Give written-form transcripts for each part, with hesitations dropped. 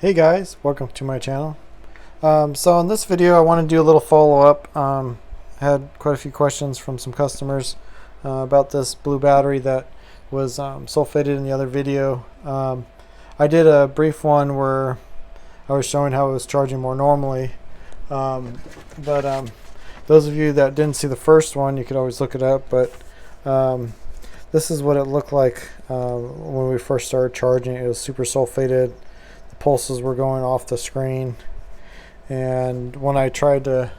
Hey guys, welcome to my channel. So in this video I want to do a little follow-up. Had quite a few questions from some customers about this blue battery that was sulfated in the other video. I did a brief one where I was showing how it was charging more normally, but those of you that didn't see the first one, you could always look it up, but this is what it looked like when we first started charging. It was super sulfated. Pulses were going off the screen, and when I tried to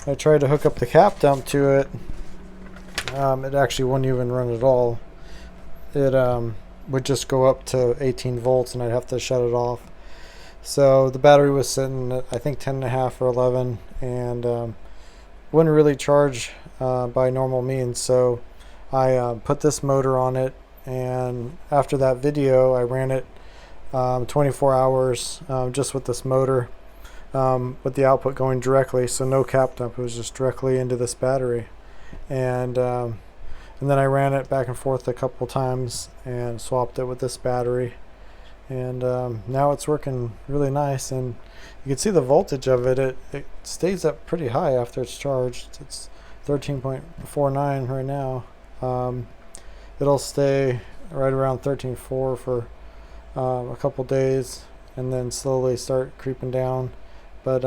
hook up the cap dump to it, it actually wouldn't even run at all. It would just go up to 18 volts and I'd have to shut it off. So the battery was sitting at I think 10.5 or 11 and wouldn't really charge by normal means. So I put this motor on it, and after that video I ran it 24 hours just with this motor, with the output going directly, so no cap dump. It was just directly into this battery, and then I ran it back and forth a couple times and swapped it with this battery, and now it's working really nice. And you can see the voltage of it. It stays up pretty high after it's charged. It's 13.49 right now. It'll stay right around 13.4 for a couple days and then slowly start creeping down, but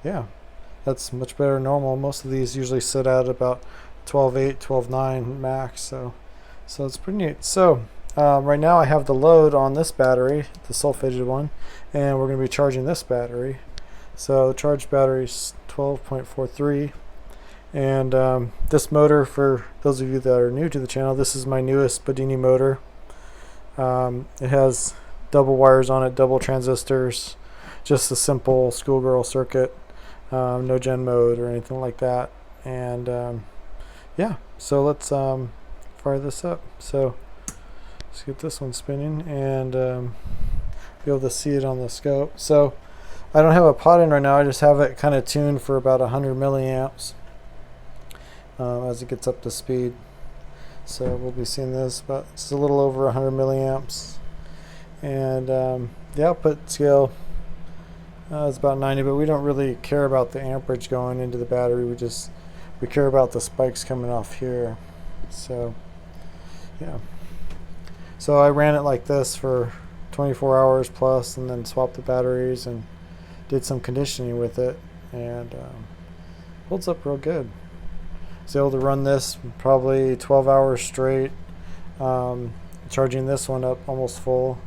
yeah, that's much better than normal. Most of these usually sit at about 12.8, 12.9 max, so it's pretty neat. So right now I have the load on this battery, the sulfated one, and we're going to be charging this battery. So the charged battery is 12.43, and this motor, for those of you that are new to the channel, this is my newest bedini motor. It has double wires on it, double transistors, just a simple schoolgirl circuit, no gen mode or anything like that. And yeah, so let's fire this up. So let's get this one spinning and be able to see it on the scope. So I don't have a pot in right now, I just have it kind of tuned for about 100 milliamps as it gets up to speed. So we'll be seeing this, but it's a little over 100 milliamps, and the output scale is about 90, but we don't really care about the amperage going into the battery. We care about the spikes coming off here. So yeah, so I ran it like this for 24 hours plus, and then swapped the batteries and did some conditioning with it, and holds up real good. I was able to run this probably 12 hours straight, charging this one up almost full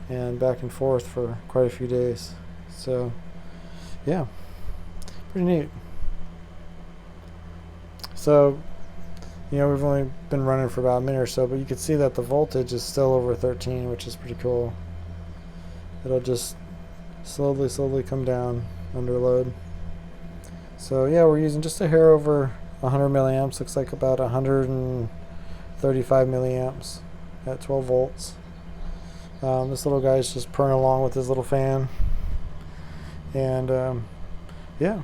and back and forth for quite a few days. So yeah, pretty neat. So we've only been running for about a minute or so, but you can see that the voltage is still over 13, which is pretty cool. It'll just slowly come down under load. So yeah, we're using just a hair over 100 milliamps, looks like about 135 milliamps at 12 volts. This little guy's just purring along with his little fan, and yeah,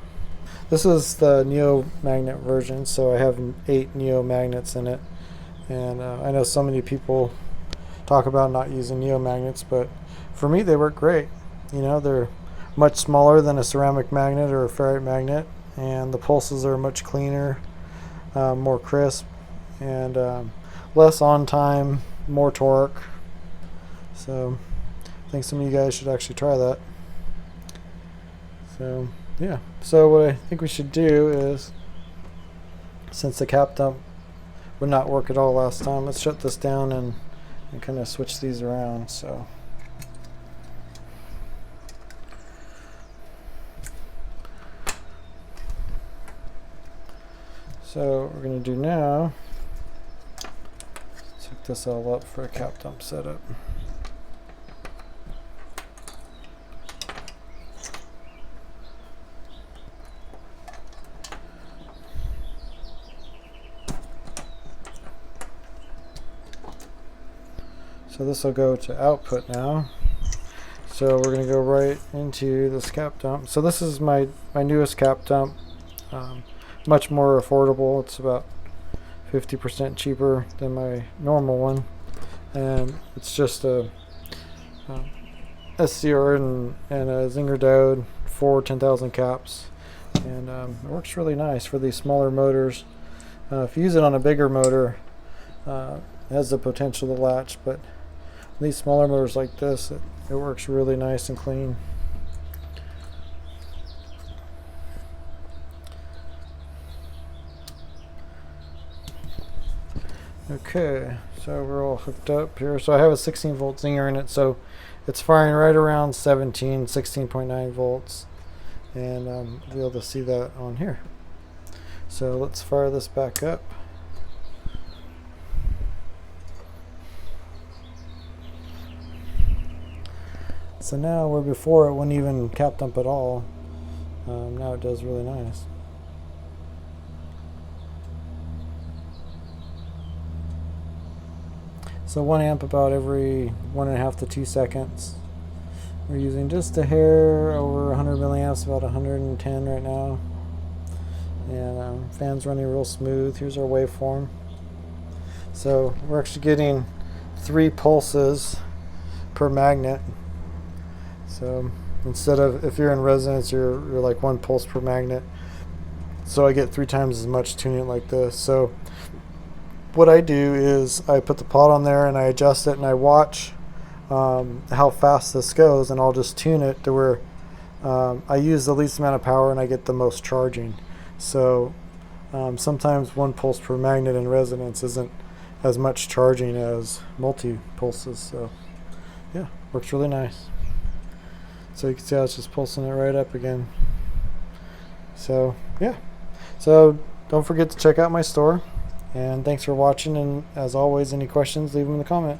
this is the Neo magnet version, so I have 8 Neo magnets in it, and I know so many people talk about not using Neo magnets, but for me they work great. They're much smaller than a ceramic magnet or a ferrite magnet, and the pulses are much cleaner, more crisp, and less on time, more torque. So I think some of you guys should actually try that. So yeah, so what I think we should do is, since the cap dump would not work at all last time, let's shut this down and kind of switch these around. So what we're going to do now, let's hook this all up for a cap dump setup. So this will go to output now. So we're going to go right into this cap dump. So this is my newest cap dump. Much more affordable. It's about 50% cheaper than my normal one, and it's just a SCR and a Zinger diode for 10,000 caps, and it works really nice for these smaller motors. If you use it on a bigger motor, it has the potential to latch, but these smaller motors like this, it works really nice and clean. Okay, so we're all hooked up here. So I have a 16 volt Zinger in it, so it's firing right around 16.9 volts, and you'll be able to see that on here. So let's fire this back up. So now, where before it wouldn't even cap dump at all, now it does really nice. So 1 amp about every 1.5 to 2 seconds. We're using just a hair over 100 milliamps, about 110 right now. And fan's running real smooth. Here's our waveform. So we're actually getting 3 pulses per magnet. So instead of, if you're in resonance, you're like 1 pulse per magnet. So I get 3 times as much tuning like this. So what I do is I put the pot on there and I adjust it and I watch how fast this goes, and I'll just tune it to where I use the least amount of power and I get the most charging. So sometimes 1 pulse per magnet in resonance isn't as much charging as multi-pulses. So yeah, works really nice. So you can see how it's just pulsing it right up again. So yeah, so don't forget to check out my store. And thanks for watching, and as always, any questions, leave them in the comment.